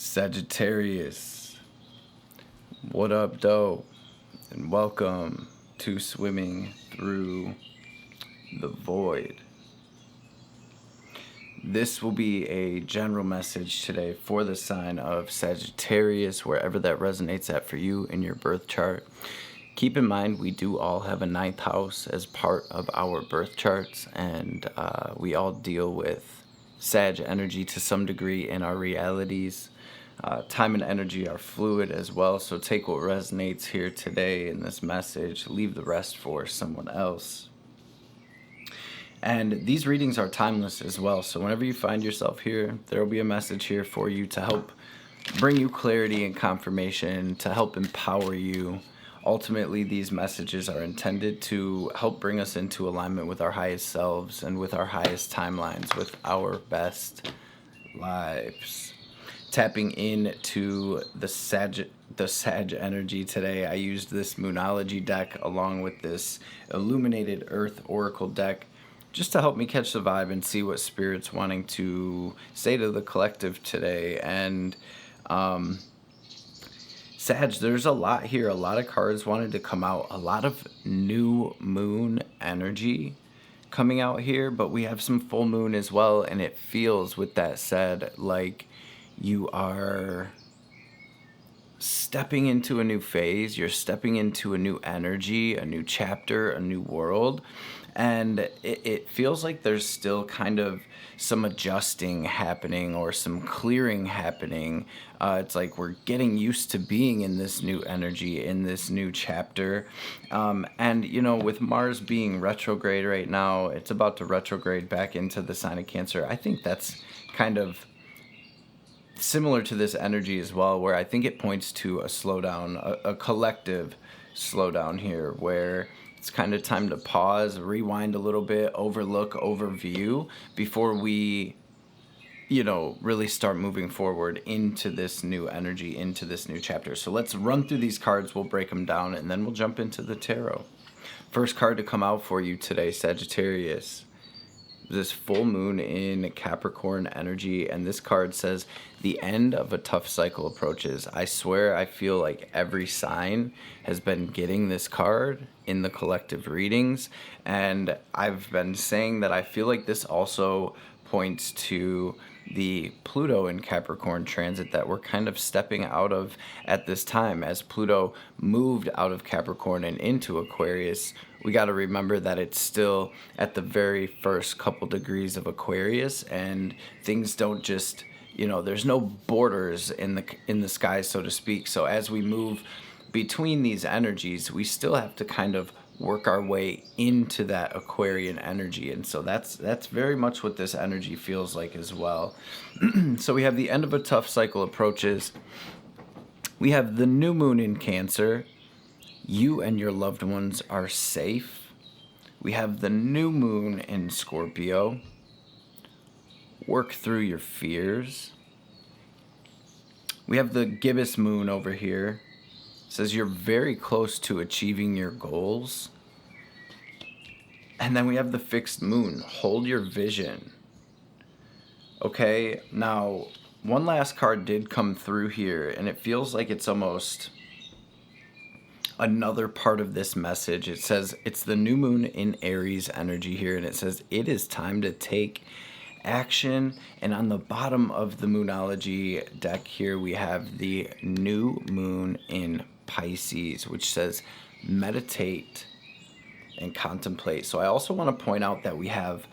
Sagittarius, what up, doe? And welcome to Swimming Through the Void. This will be a general message today for the sign of Sagittarius, wherever that resonates at for you in your birth chart. Keep in mind, we do all have a ninth house as part of our birth charts, and we all deal with Sag energy to some degree in our realities. Time and energy are fluid as well, so take what resonates here today in this message, leave the rest for someone else. And these readings are timeless as well, so whenever you find yourself here, there will be a message here for you to help bring you clarity and confirmation, to help empower you. Ultimately, these messages are intended to help bring us into alignment with our highest selves and with our highest timelines, with our best lives. Tapping into the Sag energy today, I used this Moonology deck along with this Illuminated Earth Oracle deck just to help me catch the vibe and see what Spirit's wanting to say to the collective today. And Sag, there's a lot here. A lot of cards wanted to come out. A lot of new moon energy coming out here, but we have some full moon as well, and it feels, with that said, like you are stepping into a new phase. You're stepping into a new energy, a new chapter, a new world. And it feels like there's still kind of some adjusting happening or some clearing happening. It's like we're getting used to being in this new energy, in this new chapter. And, you know, with Mars being retrograde right now, it's about to retrograde back into the sign of Cancer. I think that's kind of similar to this energy as well, where I think it points to a slowdown, a collective slowdown here, where it's kind of time to pause, rewind a little bit, overview before we, you know, really start moving forward into this new energy, into this new chapter. So let's run through these cards, we'll break them down, and then we'll jump into the tarot. First card to come out for you today, Sagittarius. This full moon in Capricorn energy, and this card says the end of a tough cycle approaches. I swear I feel like every sign has been getting this card in the collective readings, and I've been saying that I feel like this also points to the Pluto in Capricorn transit that we're kind of stepping out of at this time. As Pluto moved out of Capricorn and into Aquarius, we got to remember that it's still at the very first couple degrees of Aquarius, and things don't just, you know, there's no borders in the sky, so to speak. So as we move between these energies, we still have to kind of work our way into that Aquarian energy, and so that's very much what this energy feels like as well. So we have the end of a tough cycle approaches. We have the new moon in Cancer. You and your loved ones are safe. We have the new moon in Scorpio. Work through your fears. We have the gibbous moon over here. It says you're very close to achieving your goals. And then we have the fixed moon. Hold your vision. Okay, now one last card did come through here, and it feels like it's almost another part of this message. It says it's the new moon in Aries energy here, and it says it is time to take action. And on the bottom of the Moonology deck here, we have the new moon in Pisces, which says meditate and contemplate. So I also want to point out that we have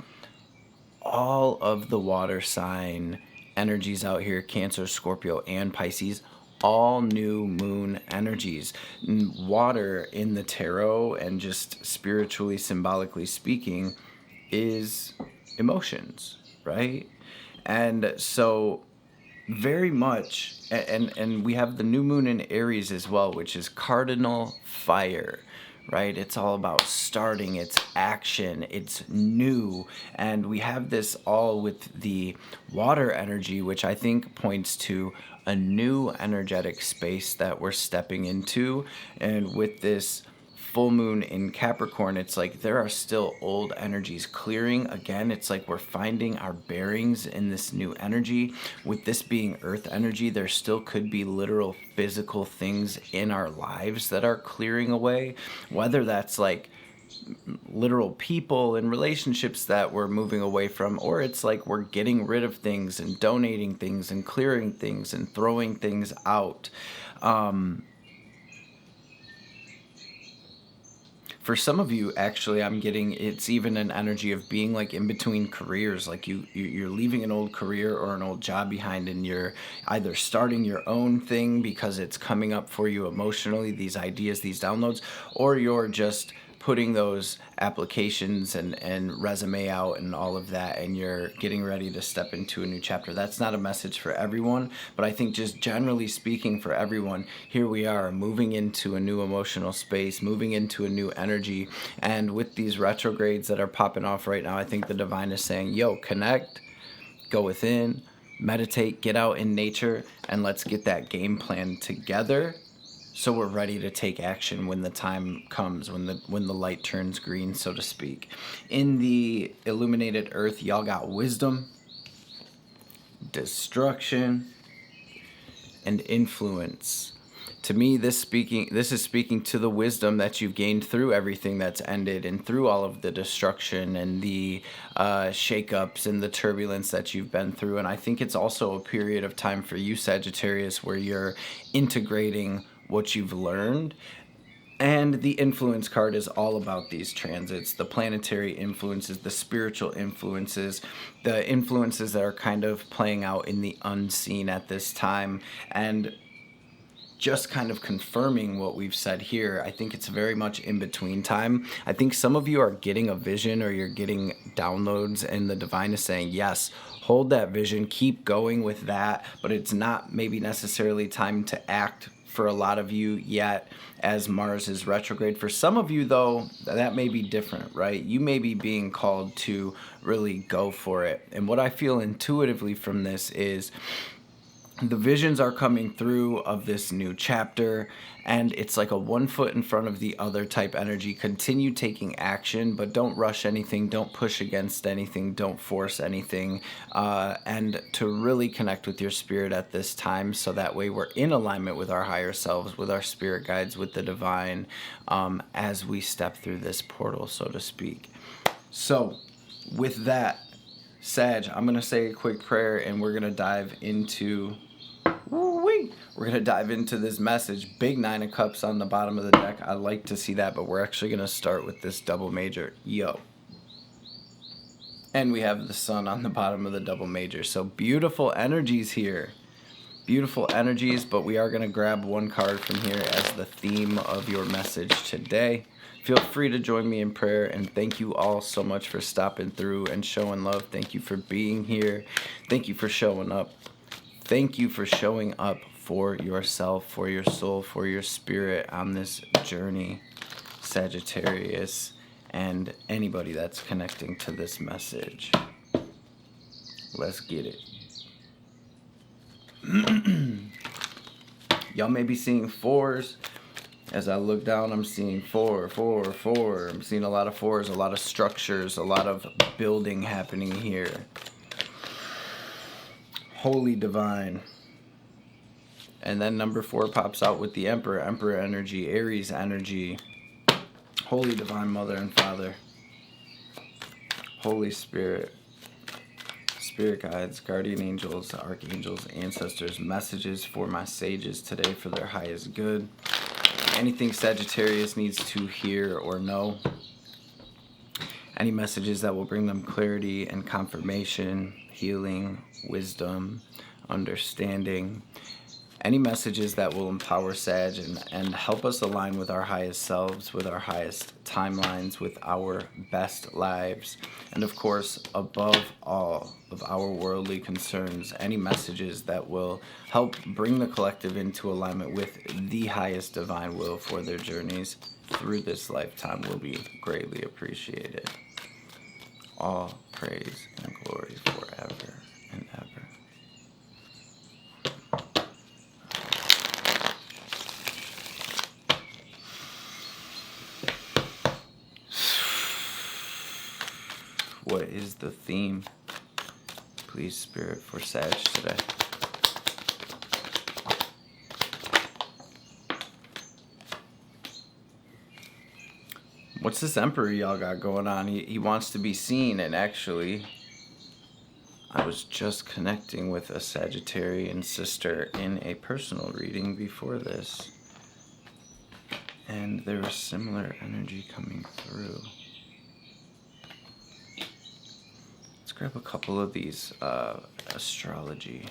all of the water sign energies out here, Cancer, Scorpio, and Pisces, all new moon energies. Water in the tarot, and just spiritually, symbolically speaking, is emotions, right? And so very much, and we have the new moon in Aries as well, which is cardinal fire, right? It's all about starting, it's action, it's new. And we have this all with the water energy, which I think points to a new energetic space that we're stepping into. And with this full moon in Capricorn, it's like there are still old energies clearing. Again, it's like we're finding our bearings in this new energy. With this being earth energy, there still could be literal physical things in our lives that are clearing away, whether that's like literal people and relationships that we're moving away from, or it's like we're getting rid of things and donating things and clearing things and throwing things out. For some of you, actually, I'm getting it's even an energy of being like in between careers, like you're leaving an old career or an old job behind, and you're either starting your own thing because it's coming up for you emotionally, these ideas, these downloads, or you're just putting those applications and resume out and all of that, and you're getting ready to step into a new chapter. That's not a message for everyone, but I think just generally speaking for everyone, here we are moving into a new emotional space, moving into a new energy. And with these retrogrades that are popping off right now, I think the divine is saying, yo, connect, go within, meditate, get out in nature, and let's get that game plan together, so we're ready to take action when the time comes, when the light turns green, so to speak. In the illuminated earth, y'all got wisdom, destruction, and influence. To me, this is speaking to the wisdom that you've gained through everything that's ended, and through all of the destruction and the shakeups and the turbulence that you've been through. And I think it's also a period of time for you, Sagittarius, where you're integrating what you've learned. And the influence card is all about these transits, the planetary influences, the spiritual influences, the influences that are kind of playing out in the unseen at this time. And just kind of confirming what we've said here, I think it's very much in between time. I think some of you are getting a vision, or you're getting downloads, and the divine is saying, yes, hold that vision, keep going with that, but it's not maybe necessarily time to act for a lot of you yet, as Mars is retrograde. For some of you, though, that may be different, right? You may be being called to really go for it. And what I feel intuitively from this is the visions are coming through of this new chapter, and it's like a one foot in front of the other type energy. Continue taking action, but don't rush anything, don't push against anything, don't force anything, and to really connect with your spirit at this time, so that way we're in alignment with our higher selves, with our spirit guides, with the divine, as we step through this portal, so to speak. So with that, Sag, I'm going to say a quick prayer, and we're going to dive into this message. Big 9 of Cups on the bottom of the deck. I like to see that, but we're actually going to start with this double major. Yo. And we have the sun on the bottom of the double major. So beautiful energies here. Beautiful energies, but we are going to grab one card from here as the theme of your message today. Feel free to join me in prayer, and thank you all so much for stopping through and showing love. Thank you for being here. Thank you for showing up. Thank you for showing up for yourself, for your soul, for your spirit on this journey, Sagittarius, and anybody that's connecting to this message. Let's get it. Y'all may be seeing 4s. As I look down, I'm seeing 4, 4, 4. I'm seeing a lot of 4s, a lot of structures, a lot of building happening here. Holy divine. And then number 4 pops out with the Emperor, Emperor energy, Aries energy. Holy divine Mother and Father. Holy Spirit. Spirit guides, guardian angels, archangels, ancestors, messages for my sages today for their highest good. Anything Sagittarius needs to hear or know. Any messages that will bring them clarity and confirmation, healing, wisdom, understanding. Any messages that will empower Sag and help us align with our highest selves, with our highest timelines, with our best lives. And of course, above all of our worldly concerns, any messages that will help bring the collective into alignment with the highest divine will for their journeys through this lifetime will be greatly appreciated. All praise and glory forever and ever. What is the theme? Please, Spirit, for Sag today. What's this Emperor y'all got going on? He wants to be seen, and actually, I was just connecting with a Sagittarian sister in a personal reading before this, and there was similar energy coming through. Let's grab a couple of these astrology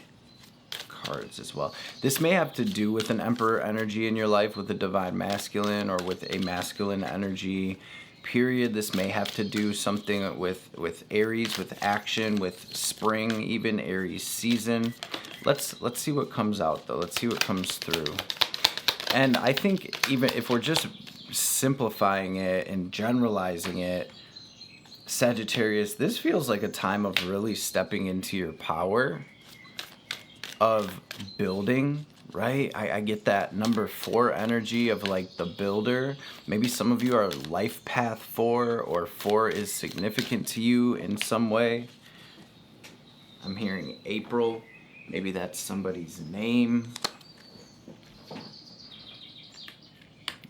cards as well. This may have to do with an Emperor energy in your life, with a divine masculine, or with a masculine energy period. This may have to do something with Aries, with action, with spring, even Aries season. Let's see what comes out though. Let's see what comes through. And I think even if we're just simplifying it and generalizing it, Sagittarius, this feels like a time of really stepping into your power, of building, right? I get that number 4 energy of like the builder. Maybe some of you are life path 4, or 4 is significant to you in some way. I'm hearing April. Maybe that's somebody's name.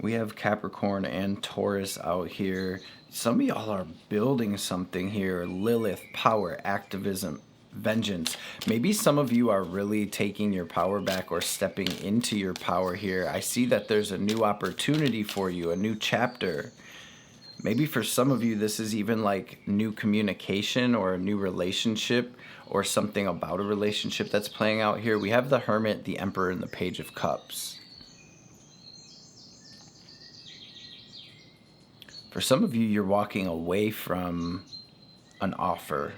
We have Capricorn and Taurus out here. Some of y'all are building something here. Lilith, power, activism, vengeance. Maybe some of you are really taking your power back or stepping into your power here. I see that there's a new opportunity for you, a new chapter. Maybe for some of you, this is even like new communication or a new relationship, or something about a relationship that's playing out here. We have the Hermit, the Emperor, and the Page of Cups. For some of you, you're walking away from an offer.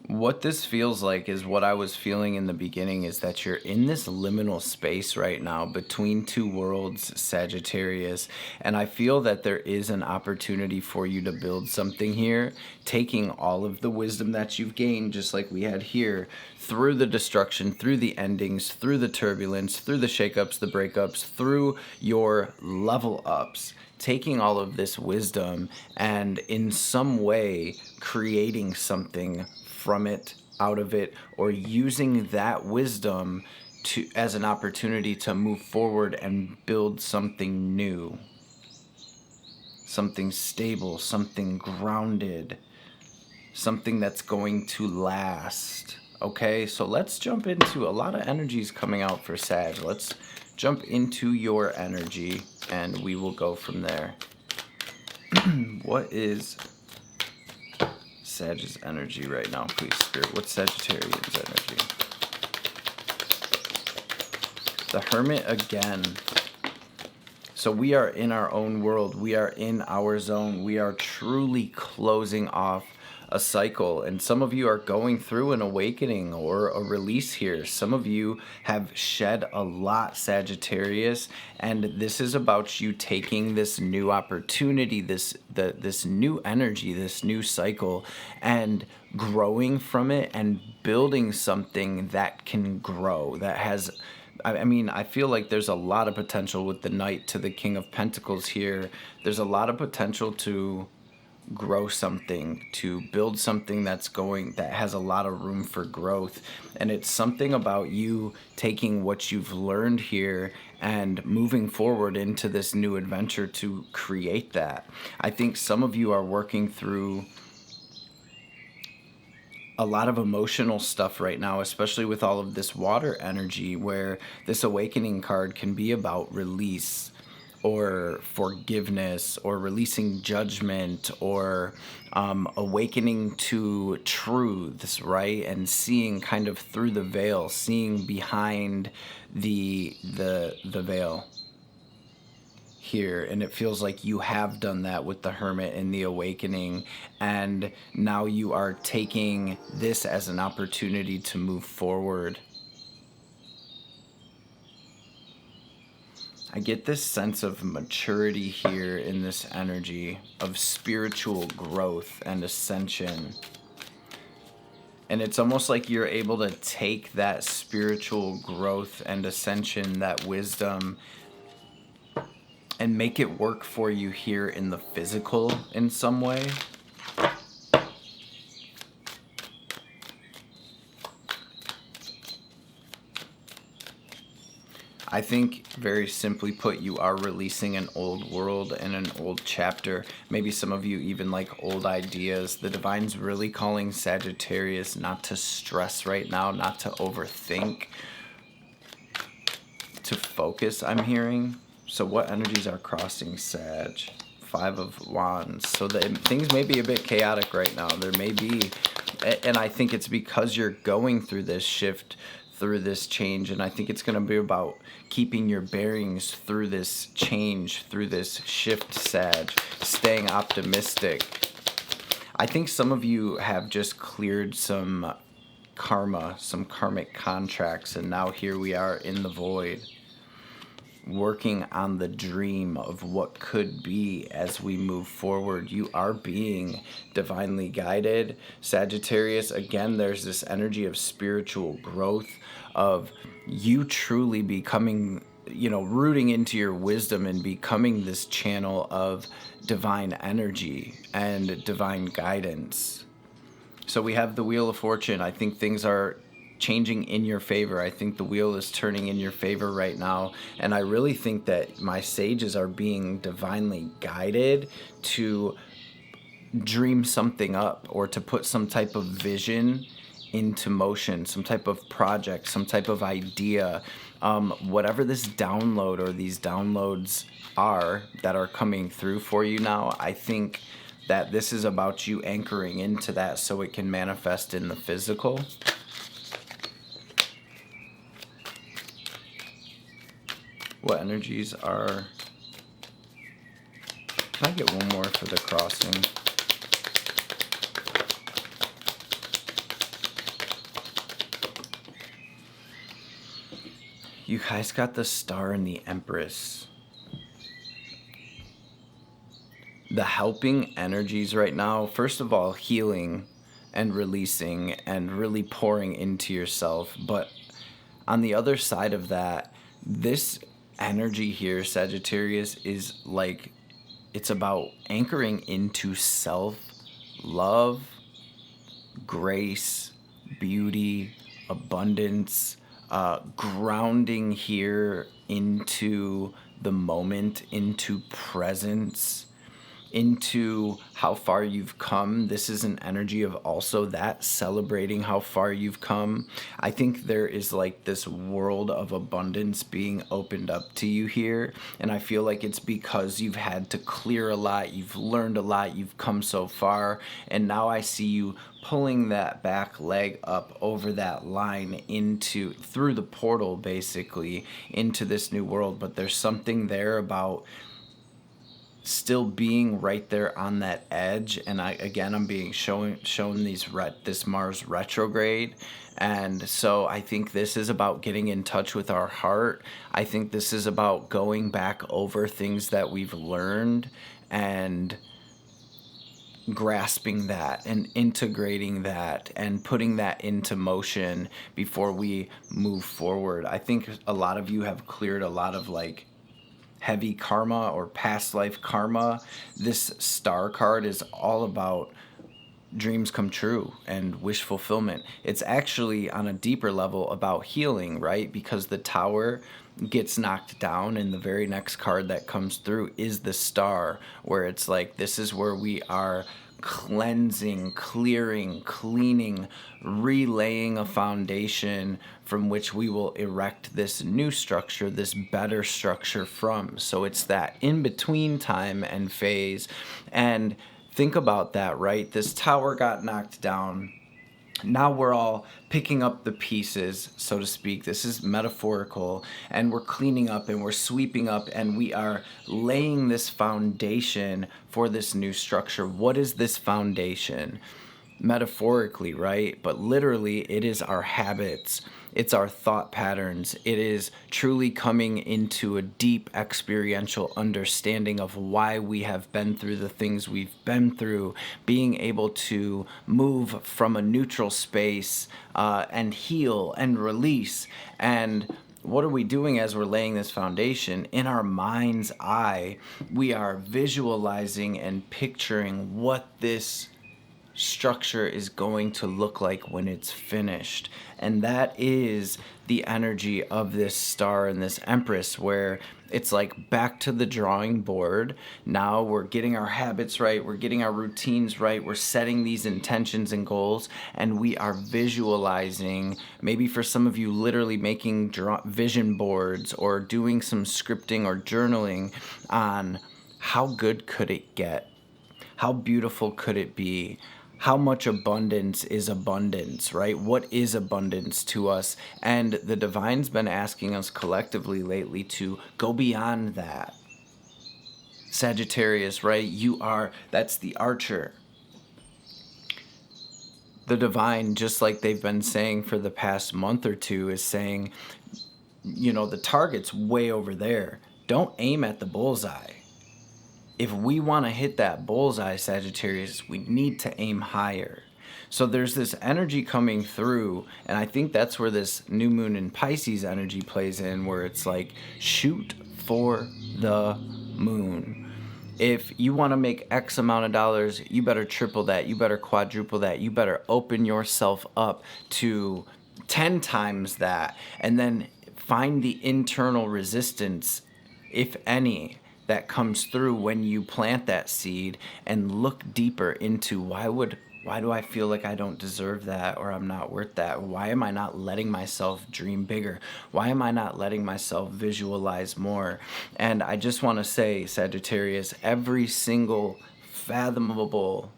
What this feels like is what I was feeling in the beginning, is that you're in this liminal space right now between two worlds, Sagittarius, and I feel that there is an opportunity for you to build something here, taking all of the wisdom that you've gained, just like we had here, through the destruction, through the endings, through the turbulence, through the shakeups, the breakups, through your level ups, taking all of this wisdom and in some way creating something from it, out of it, or using that wisdom to as an opportunity to move forward and build something new, something stable, something grounded, something that's going to last. Okay, so let's jump into a lot of energies coming out for Sag. Let's jump into your energy and we will go from there. What is Sag's energy right now, please, Spirit? What's Sagittarian's energy? The Hermit again. So we are in our own world. We are in our zone. We are truly closing off a cycle. And some of you are going through an awakening or a release here. Some of you have shed a lot, Sagittarius. And this is about you taking this new opportunity, this new energy, this new cycle, and growing from it and building something that can grow, that has... I mean, I feel like there's a lot of potential with the Knight to the King of Pentacles here. There's a lot of potential to grow something, to build something that has a lot of room for growth. And it's something about you taking what you've learned here and moving forward into this new adventure to create that. I think some of you are working through a lot of emotional stuff right now, especially with all of this water energy, where this awakening card can be about release or forgiveness or releasing judgment or awakening to truths, right? And seeing kind of through the veil, seeing behind the veil here. And it feels like you have done that with the Hermit and the awakening, and now you are taking this as an opportunity to move forward. I get this sense of maturity here in this energy of spiritual growth and ascension. And it's almost like you're able to take that spiritual growth and ascension, that wisdom, and make it work for you here in the physical in some way. I think, very simply put, you are releasing an old world and an old chapter. Maybe some of you even like old ideas. The Divine's really calling Sagittarius not to stress right now, not to overthink, to focus, I'm hearing. So what energies are crossing Sag? Five of Wands. So things may be a bit chaotic right now. There may be, and I think it's because you're going through this shift, through this change, and I think it's going to be about keeping your bearings through this change, through this shift, Sag, staying optimistic. I think some of you have just cleared some karma, some karmic contracts, and now here we are in the void, working on the dream of what could be as we move forward. You are being divinely guided, Sagittarius. Again, there's this energy of spiritual growth, of you truly becoming, rooting into your wisdom and becoming this channel of divine energy and divine guidance. So we have the Wheel of Fortune. I think things are changing in your favor. I think the wheel is turning in your favor right now. And I really think that my sages are being divinely guided to dream something up, or to put some type of vision into motion, some type of project, some type of idea. Whatever this download or these downloads are that are coming through for you now, I think that this is about you anchoring into that so it can manifest in the physical. What energies are... Can I get one more for the crossing? You guys got the Star and the Empress. The helping energies right now, first of all, healing and releasing and really pouring into yourself. But on the other side of that, this energy here, Sagittarius, is like, it's about anchoring into self-love, grace, beauty, abundance, grounding here into the moment, into presence, into how far you've come. This is an energy of also that, celebrating how far you've come. I think there is like this world of abundance being opened up to you here, and I feel like it's because you've had to clear a lot, you've learned a lot, you've come so far, and now I see you pulling that back leg up over that line into, through the portal basically, into this new world. But there's something there about still being right there on that edge. And I'm being shown this Mars retrograde, and so I think this is about getting in touch with our heart. I think this is about going back over things that we've learned and grasping that and integrating that and putting that into motion before we move forward. I think a lot of you have cleared a lot of like heavy karma or past life karma. This Star card is all about dreams come true and wish fulfillment. It's actually on a deeper level about healing, right? Because the Tower gets knocked down, and the very next card that comes through is the Star, where it's like, this is where we are cleansing, clearing, cleaning, relaying a foundation from which we will erect this new structure, this better structure from. So it's that in-between time and phase. And think about that, right? This tower got knocked down. Now we're all picking up the pieces, so to speak. This is metaphorical, and we're cleaning up and we're sweeping up, and we are laying this foundation for this new structure. What is this foundation? Metaphorically, right? But literally, it is our habits. It's our thought patterns. It is truly coming into a deep experiential understanding of why we have been through the things we've been through, being able to move from a neutral space and heal and release. And what are we doing as we're laying this foundation? In our mind's eye, we are visualizing and picturing what this structure is going to look like when it's finished. And that is the energy of this star and this empress, where it's like back to the drawing board. Now we're getting our habits right, we're getting our routines right, we're setting these intentions and goals, and we are visualizing, maybe for some of you literally making vision boards or doing some scripting or journaling on how good could it get, how beautiful could it be, how much abundance is abundance, right? What is abundance to us? And the divine's been asking us collectively lately to go beyond that. Sagittarius, right? That's the archer. The divine, just like they've been saying for the past month or two, is saying, the target's way over there. Don't aim at the bullseye. If we want to hit that bullseye, Sagittarius, we need to aim higher. So there's this energy coming through, and I think that's where this new moon in Pisces energy plays in, where it's like, shoot for the moon. If you want to make X amount of dollars, you better triple that, you better quadruple that, you better open yourself up to 10 times that, and then find the internal resistance, if any, that comes through when you plant that seed, and look deeper into why do I feel like I don't deserve that, or I'm not worth that? Why am I not letting myself dream bigger? Why am I not letting myself visualize more? And I just want to say, Sagittarius, every single fathomable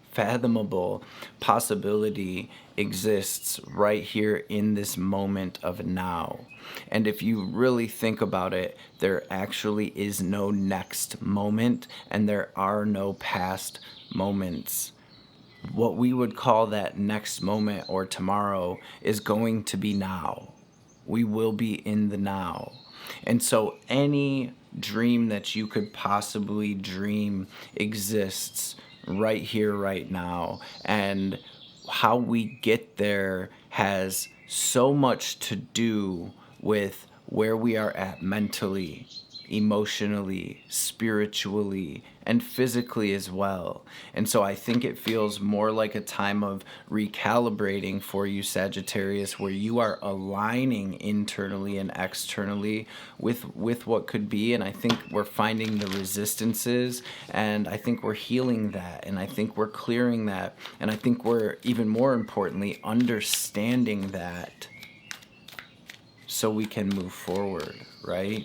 possibility exists right here in this moment of now. And if you really think about it, there actually is no next moment, and there are no past moments. What we would call that next moment or tomorrow is going to be now. We will be in the now. And so any dream that you could possibly dream exists right here, right now. And how we get there has so much to do with where we are at mentally, emotionally, spiritually, and physically as well. And so I think it feels more like a time of recalibrating for you, Sagittarius, where you are aligning internally and externally with what could be. And I think we're finding the resistances, and I think we're healing that, and I think we're clearing that, and I think we're, even more importantly, understanding that so we can move forward, right?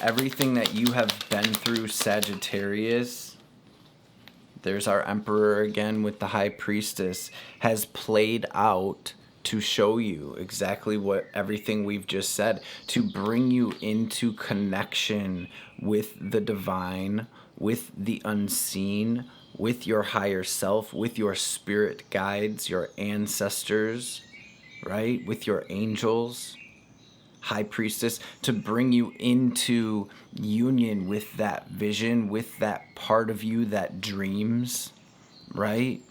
Everything that you have been through, Sagittarius, there's our Emperor again with the High Priestess, has played out to show you exactly what everything we've just said, to bring you into connection with the divine, with the unseen, with your higher self, with your spirit guides, your ancestors, right? With your angels. High Priestess, to bring you into union with that vision, with that part of you that dreams, right?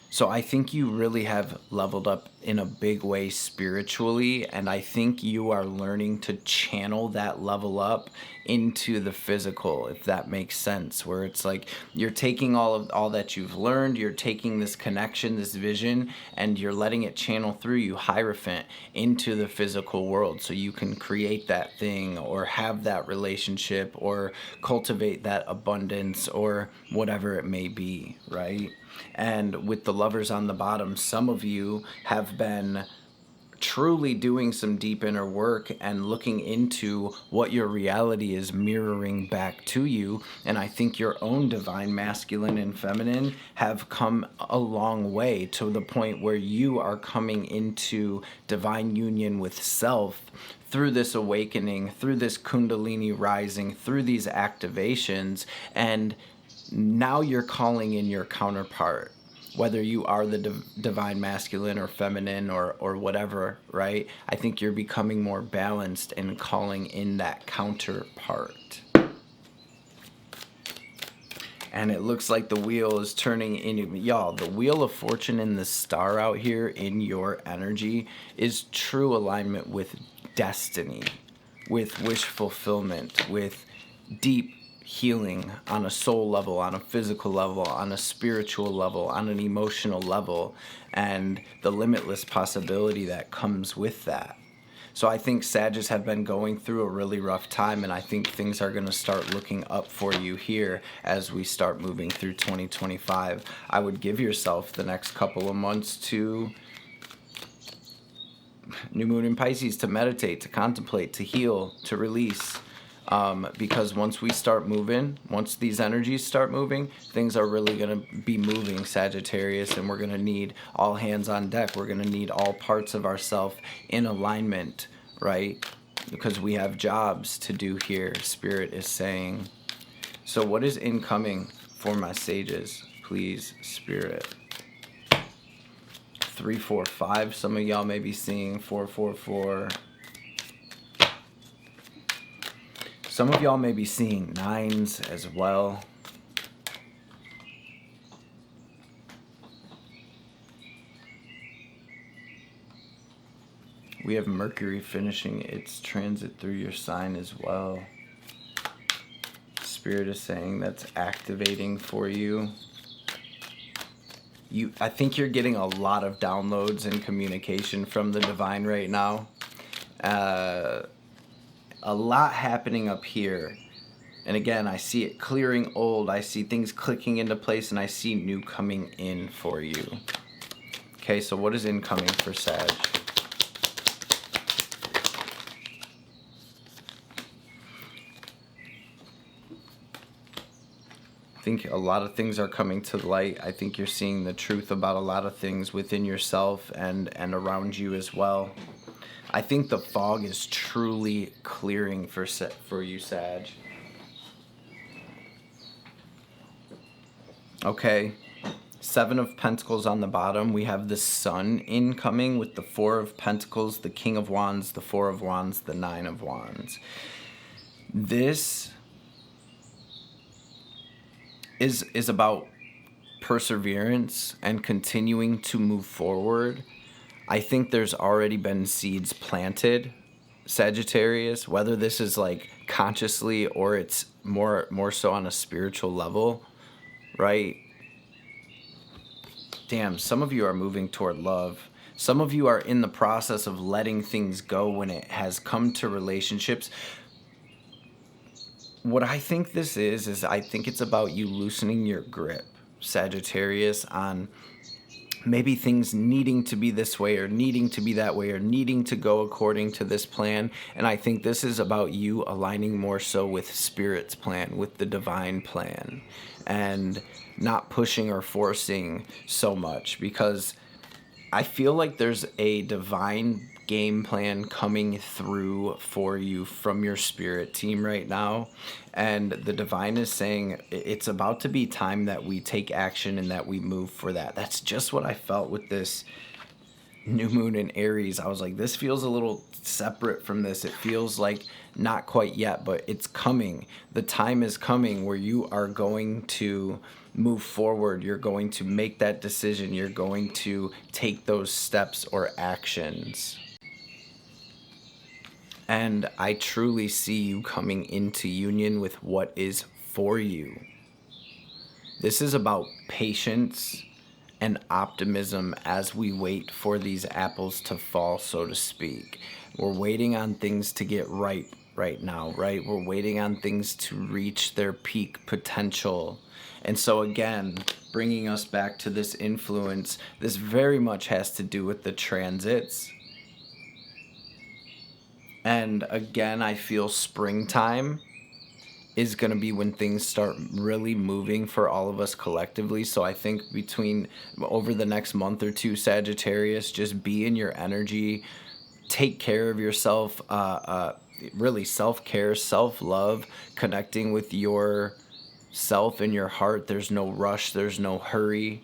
So I think you really have leveled up in a big way spiritually, and I think you are learning to channel that level up into the physical, if that makes sense, where it's like you're taking all that you've learned, you're taking this connection, this vision, and you're letting it channel through you, Hierophant, into the physical world, so you can create that thing or have that relationship or cultivate that abundance or whatever it may be, right? And with the Lovers on the bottom, some of you have been truly doing some deep inner work and looking into what your reality is mirroring back to you. And I think your own divine masculine and feminine have come a long way, to the point where you are coming into divine union with self through this awakening, through this Kundalini rising, through these activations. And now you're calling in your counterpart, whether you are the divine masculine or feminine or whatever, right? I think you're becoming more balanced and calling in that counterpart. And it looks like the wheel is turning in. Y'all, the wheel of fortune and the star out here in your energy is true alignment with destiny, with wish fulfillment, with deep healing on a soul level, on a physical level, on a spiritual level, on an emotional level, and the limitless possibility that comes with that. So I think Sagittarius have been going through a really rough time, and I think things are going to start looking up for you here as we start moving through 2025. I would give yourself the next couple of months to New Moon in Pisces, to meditate, to contemplate, to heal, to release. Because once we start moving, once these energies start moving, things are really going to be moving, Sagittarius, and we're going to need all hands on deck. We're going to need all parts of ourself in alignment, right? Because we have jobs to do here, Spirit is saying. So what is incoming for my sages? Please, Spirit. 3, 4, 5. Some of y'all may be seeing 4, 4, 4. Some of y'all may be seeing 9s as well. We have Mercury finishing its transit through your sign as well. Spirit is saying that's activating for you. I think you're getting a lot of downloads and communication from the divine right now. A lot happening up here. And again, I see it clearing old. I see things clicking into place, and I see new coming in for you. Okay, so what is incoming for Sag? I think a lot of things are coming to light. I think you're seeing the truth about a lot of things within yourself and around you as well. I think the fog is truly clearing for you, Sag. Okay, 7 of Pentacles on the bottom. We have the Sun incoming with the 4 of Pentacles, the King of Wands, the 4 of Wands, the 9 of Wands. This is about perseverance and continuing to move forward. I think there's already been seeds planted, Sagittarius, whether this is like consciously or it's more so on a spiritual level, right? Damn, some of you are moving toward love. Some of you are in the process of letting things go when it has come to relationships. What I think this is I think it's about you loosening your grip, Sagittarius, on maybe things needing to be this way or needing to be that way or needing to go according to this plan. And I think this is about you aligning more so with Spirit's plan, with the divine plan, and not pushing or forcing so much, because I feel like there's a divine game plan coming through for you from your spirit team right now. And the divine is saying it's about to be time that we take action and that we move for that. That's just what I felt with this new moon in Aries. I was like, this feels a little separate from this. It feels like not quite yet, but it's coming. The time is coming where you are going to move forward. You're going to make that decision. You're going to take those steps or actions. And I truly see you coming into union with what is for you. This is about patience and optimism as we wait for these apples to fall, so to speak. We're waiting on things to get ripe right now, right? We're waiting on things to reach their peak potential. And so again, bringing us back to this influence, this very much has to do with the transits. And again, I feel springtime is going to be when things start really moving for all of us collectively. So I think over the next month or two, Sagittarius, just be in your energy, take care of yourself, really self-care, self-love, connecting with yourself and your heart. There's no rush, there's no hurry,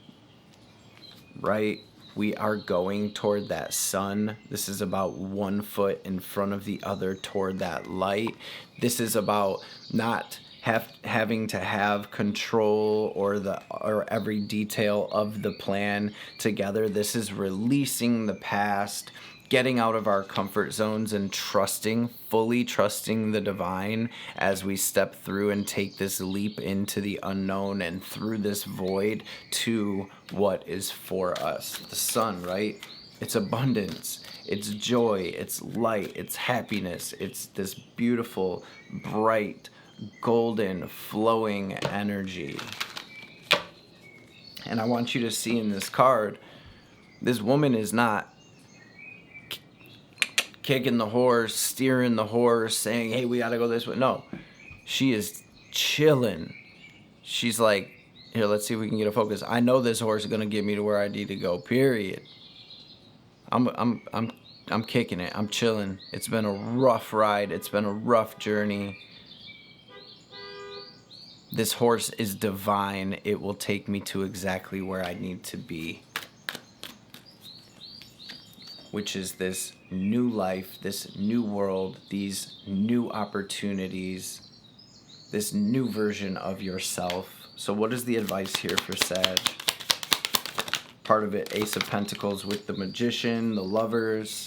right? We are going toward that sun. This is about one foot in front of the other toward that light. This is about not having to have control or every detail of the plan together. This is releasing the past, getting out of our comfort zones and fully trusting the divine as we step through and take this leap into the unknown and through this void to what is for us. The sun, right? It's abundance, it's joy, it's light, it's happiness, it's this beautiful, bright, golden, flowing energy. And I want you to see in this card, this woman is not kicking the horse, steering the horse, saying, hey, we gotta go this way. No, she is chilling. She's like, here, let's see if we can get a focus. I know this horse is gonna get me to where I need to go, period. I'm kicking it. I'm chilling. It's been a rough ride. It's been a rough journey. This horse is divine. It will take me to exactly where I need to be, which is this new life, this new world, these new opportunities, this new version of yourself. So what is the advice here for Sag? Part of it, Ace of Pentacles with the Magician, the Lovers.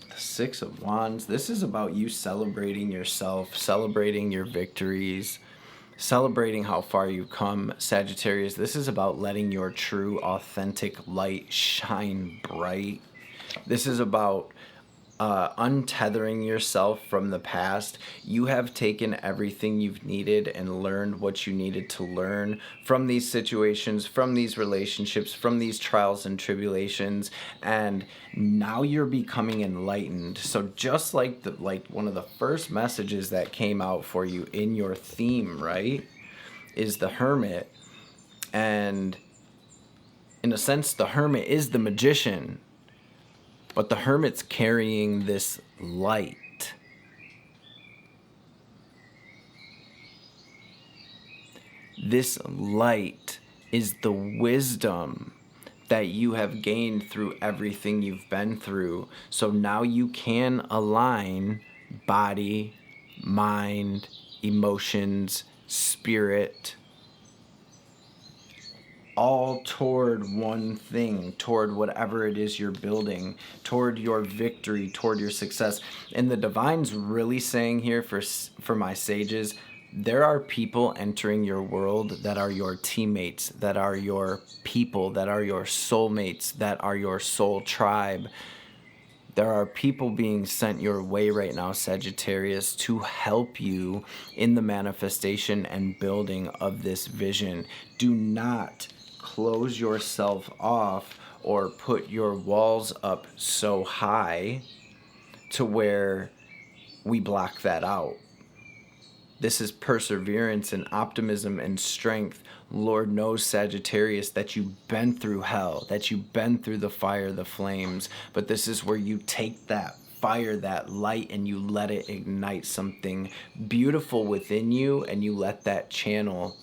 The Six of Wands. This is about you celebrating yourself, celebrating your victories, celebrating how far you've come, Sagittarius. This is about letting your true, authentic light shine bright. This is about untethering yourself from the past. You have taken everything you've needed and learned what you needed to learn from these situations, from these relationships, from these trials and tribulations, and now you're becoming enlightened. So just like one of the first messages that came out for you in your theme, right, is the Hermit. And in a sense, the Hermit is the Magician, but the Hermit's carrying this light. This light is the wisdom that you have gained through everything you've been through. So now you can align body, mind, emotions, spirit, all toward one thing, toward whatever it is you're building, toward your victory, toward your success. And the divine's really saying here for my sages, there are people entering your world that are your teammates, that are your people, that are your soulmates, that are your soul tribe. There are people being sent your way right now, Sagittarius, to help you in the manifestation and building of this vision. Do not close yourself off or put your walls up so high to where we block that out. This is perseverance and optimism and strength. Lord knows, Sagittarius, that you've been through hell, that you've been through the fire, the flames, but this is where you take that fire, that light, and you let it ignite something beautiful within you, and you let that channel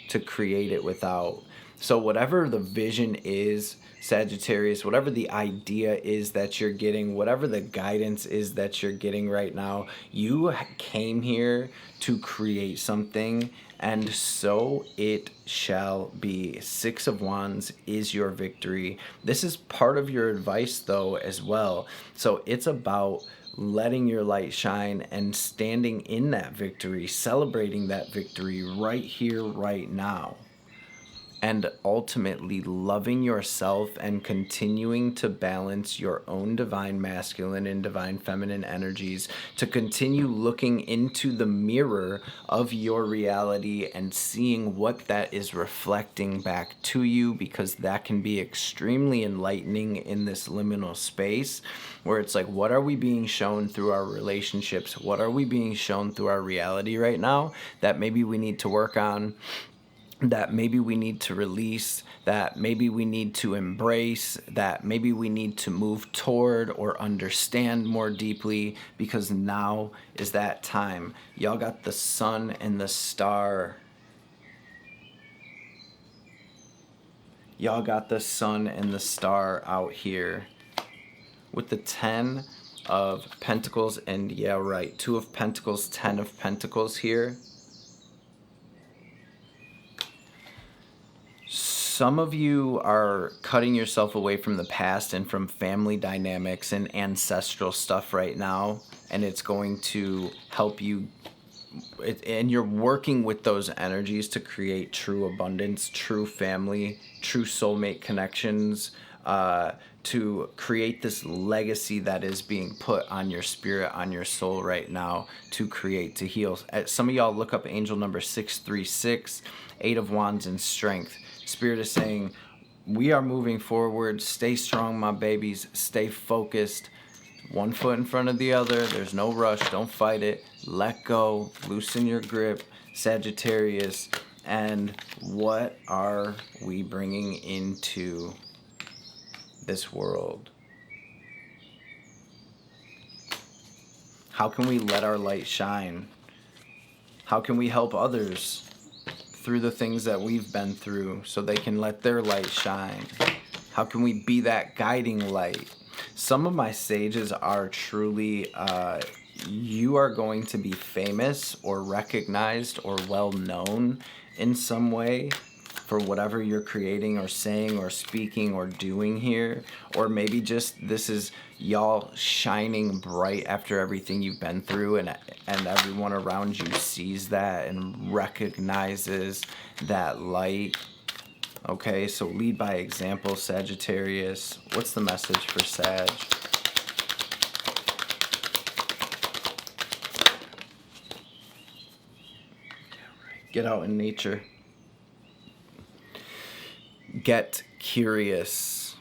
to create it without. So whatever the vision is, Sagittarius, whatever the idea is that you're getting, whatever the guidance is that you're getting right now, you came here to create something, and so it shall be. Six of Wands is your victory. This is part of your advice, though, as well. So it's about letting your light shine and standing in that victory, celebrating that victory right here, right now. And ultimately loving yourself and continuing to balance your own divine masculine and divine feminine energies, to continue looking into the mirror of your reality and seeing what that is reflecting back to you, because that can be extremely enlightening in this liminal space where it's like, what are we being shown through our relationships? What are we being shown through our reality right now that maybe we need to work on, that maybe we need to release, that maybe we need to embrace, that maybe we need to move toward or understand more deeply, because now is that time. Y'all got the sun and the star. Y'all got the sun and the star out here. With the 10 of Pentacles, and yeah, right, Two of Pentacles, Ten of Pentacles here. Some of you are cutting yourself away from the past and from family dynamics and ancestral stuff right now, and it's going to help you. And you're working with those energies to create true abundance, true family, true soulmate connections, to create this legacy that is being put on your spirit, on your soul right now, to create, to heal. Some of y'all look up angel number 636, Eight of Wands and Strength. Spirit is saying, we are moving forward. Stay strong, my babies. Stay focused. One foot in front of the other. There's no rush. Don't fight it. Let go. Loosen your grip, Sagittarius. And what are we bringing into this world? How can we let our light shine? How can we help others through the things that we've been through so they can let their light shine? How can we be that guiding light? Some of my sages are truly, you are going to be famous or recognized or well known in some way for whatever you're creating or saying or speaking or doing here. Or maybe just this is y'all shining bright after everything you've been through, and everyone around you sees that and recognizes that light. Okay, so lead by example, Sagittarius. What's the message for Sag? Get out in nature. Get curious.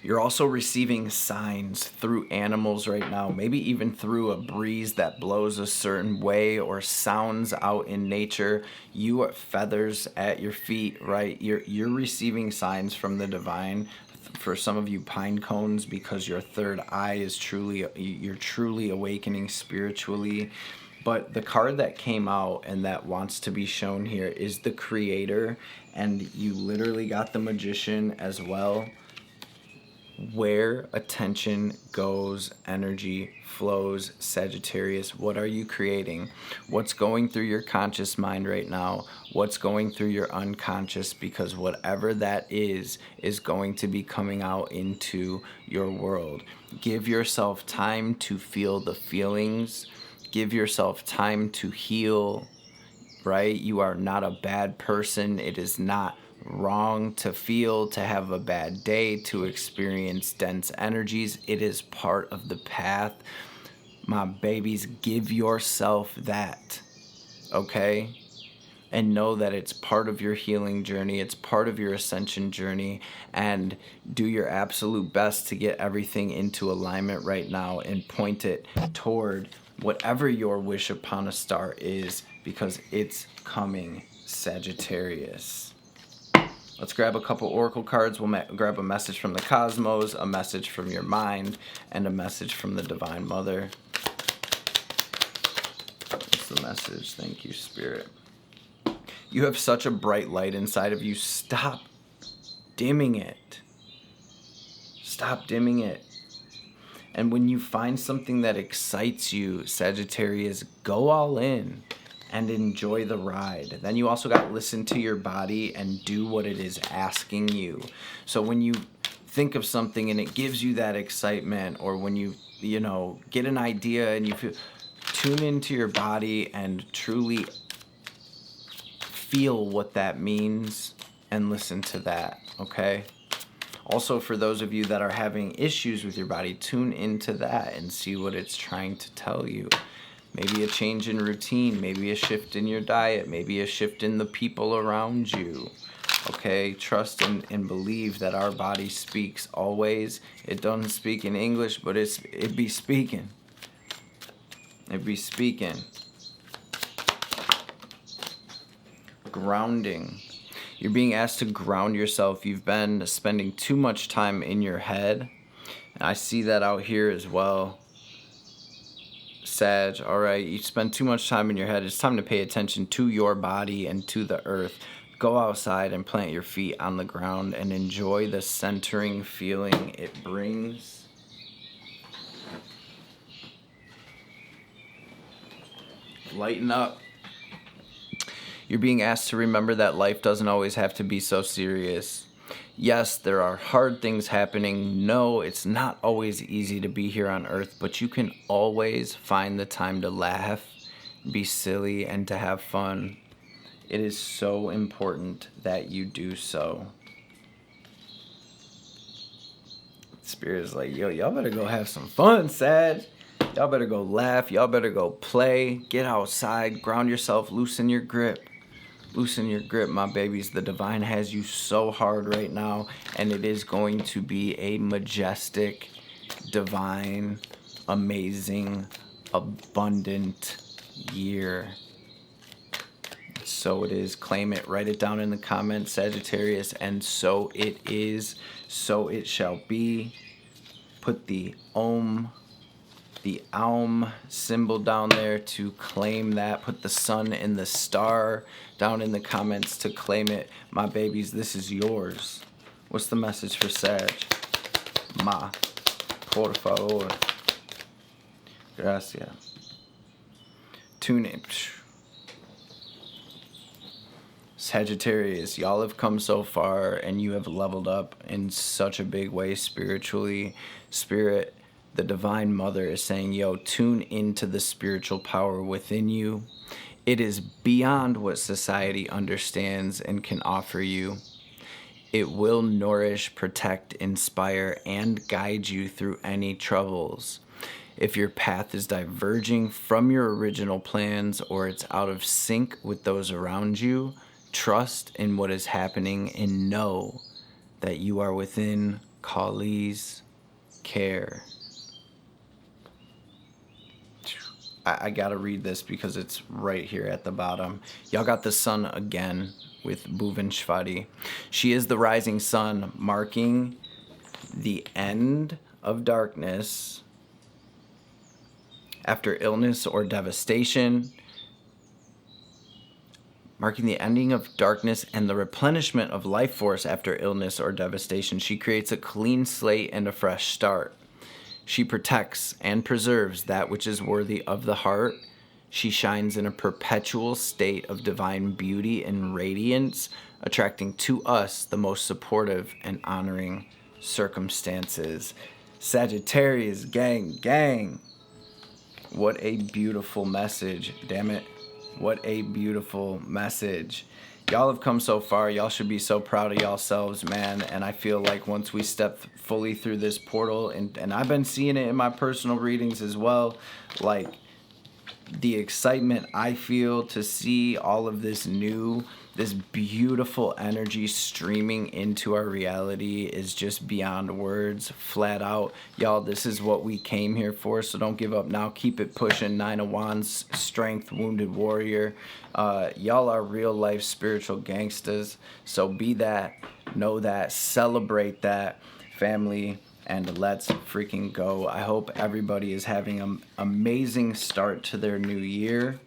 You're also receiving signs through animals right now, maybe even through a breeze that blows a certain way or sounds out in nature. You are feathers at your feet, right? You're receiving signs from the divine. For some of you, pine cones, because your third eye is you're truly awakening spiritually. But the card that came out and that wants to be shown here is the Creator, and you literally got the Magician as well. Where attention goes, energy flows, Sagittarius. What are you creating? What's going through your conscious mind right now? What's going through your unconscious? Because whatever that is going to be coming out into your world. Give yourself time to feel the feelings. Give yourself time to heal, right? You are not a bad person. It is not wrong to feel, to have a bad day, to experience dense energies. It is part of the path. My babies, give yourself that, okay? And know that it's part of your healing journey. It's part of your ascension journey. And do your absolute best to get everything into alignment right now and point it toward whatever your wish upon a star is, because it's coming, Sagittarius. Let's grab a couple oracle cards. We'll grab a message from the cosmos, a message from your mind, and a message from the Divine Mother. What's the message? Thank you, Spirit. You have such a bright light inside of you. Stop dimming it. Stop dimming it. And when you find something that excites you, Sagittarius, go all in and enjoy the ride. Then you also got to listen to your body and do what it is asking you. So when you think of something and it gives you that excitement, or when you get an idea and you tune into your body and truly feel what that means and listen to that, okay? Also, for those of you that are having issues with your body, tune into that and see what it's trying to tell you. Maybe a change in routine, maybe a shift in your diet, maybe a shift in the people around you. Okay, trust and believe that our body speaks always. It doesn't speak in English, but it be speaking. It be speaking. Grounding. You're being asked to ground yourself. You've been spending too much time in your head. And I see that out here as well. Sag, all right, you spend too much time in your head. It's time to pay attention to your body and to the earth. Go outside and plant your feet on the ground and enjoy the centering feeling it brings. Lighten up. You're being asked to remember that life doesn't always have to be so serious. Yes, there are hard things happening. No, it's not always easy to be here on Earth, but you can always find the time to laugh, be silly, and to have fun. It is so important that you do so. Spirit is like, yo, y'all better go have some fun, Sag. Y'all better go laugh. Y'all better go play. Get outside. Ground yourself. Loosen your grip. Loosen your grip, my babies. The divine has you so hard right now, and it is going to be a majestic, divine, amazing, abundant year. So it is. Claim it. Write it down in the comments, Sagittarius. And so it is. So it shall be. Put the Om symbol down there to claim that. Put the sun and the star down in the comments to claim it. My babies, this is yours. What's the message for Sag? Ma. Por favor. Gracias. Tune in. Sagittarius, y'all have come so far and you have leveled up in such a big way spiritually. Spirit, the Divine Mother is saying, yo, tune into the spiritual power within you. It is beyond what society understands and can offer you. It will nourish, protect, inspire, and guide you through any troubles. If your path is diverging from your original plans or it's out of sync with those around you, trust in what is happening and know that you are within Kali's care. I gotta read this because it's right here at the bottom. Y'all got the sun again with Bhuvaneshwari. She is the rising sun, marking the end of darkness after illness or devastation, marking the ending of darkness and the replenishment of life force after illness or devastation. She creates a clean slate and a fresh start. She protects and preserves that which is worthy of the heart. She shines in a perpetual state of divine beauty and radiance, attracting to us the most supportive and honoring circumstances. Sagittarius, gang, gang. What a beautiful message, damn it. What a beautiful message. Y'all have come so far. Y'all should be so proud of yourselves, man. And I feel like once we step fully through this portal, and I've been seeing it in my personal readings as well, like the excitement I feel to see all of this beautiful energy streaming into our reality is just beyond words, flat out. Y'all, this is what we came here for, so don't give up now. Keep it pushing. Nine of Wands, strength, wounded warrior. Y'all are real life spiritual gangsters, so be that, know that, celebrate that, family. And let's freaking go. I hope everybody is having an amazing start to their new year.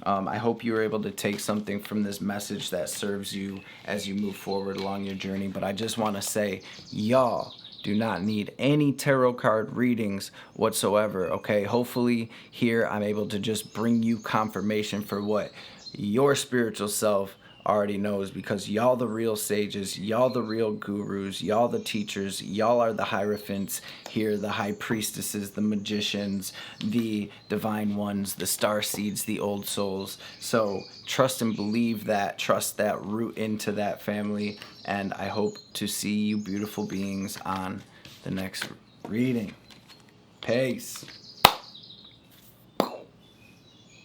I hope you were able to take something from this message that serves you as you move forward along your journey. But I just want to say, y'all do not need any tarot card readings whatsoever, okay? Hopefully here I'm able to just bring you confirmation for what your spiritual self already knows, because y'all the real sages, y'all the real gurus, y'all the teachers, y'all are the hierophants here, the high priestesses, the magicians, the divine ones, the star seeds, the old souls. So trust and believe that, trust that, root into that, family, and I hope to see you beautiful beings on the next reading. Peace.